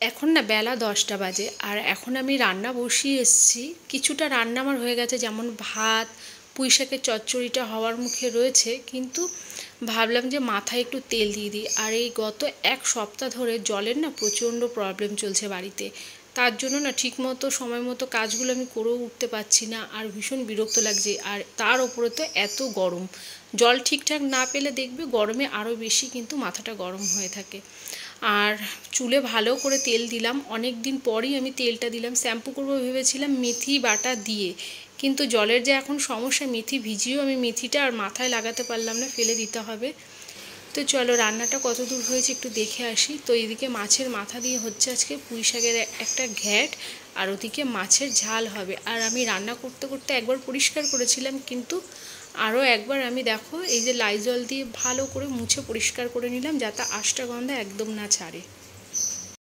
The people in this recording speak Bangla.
এখন না বেলা 10টা বাজে, আর এখন আমি রান্না বসিয়ে এসেছি। কিছুটা রান্না আমার হয়ে গেছে, যেমন ভাত, পুঁই শাকের চচ্চড়িটা হওয়ার মুখে রয়েছে, কিন্তু ভাবলাম যে মাথায় একটু তেল দিয়ে দিই। আর এই গত এক সপ্তাহ ধরে জলের না প্রচণ্ড প্রবলেম চলছে বাড়িতে। তার জন্য না ঠিকমতো সময় মতো কাজগুলো আমি করেও উঠতে পারছি না, আর ভীষণ বিরক্ত লাগছে। আর তার ওপরে তো এত গরম, জল ঠিকঠাক না পেলে দেখবে গরমে আরও বেশি কিন্তু মাথাটা গরম হয়ে থাকে। আর চুলে ভালো করে তেল দিলাম, অনেক দিন পরই আমি তেলটা দিলাম। শ্যাম্পু করবো ভেবেছিলাম মেথি বাটা দিয়ে, কিন্তু জলের যে এখন সমস্যা, মেথি ভিজিয়েও আমি মেথিটা আর মাথায় লাগাতে পারলাম না, ফেলে দিতে হবে। তো চলো রান্নাটা কত দূর হয়েছে একটু দেখে আসি। তো এদিকে মাছের মাথা দিয়ে হচ্ছে আজকে পুঁই শাকের একটা ঘ্যাট, আর ওদিকে মাছের ঝাল হবে। আর আমি রান্না করতে করতে একবার পরিষ্কার করেছিলাম, কিন্তু আরও একবার আমি দেখো এই যে লাইজল দিয়ে ভালো করে মুছে পরিষ্কার করে নিলাম, যাতে আঁশটা গন্ধ একদম না ছাড়ে।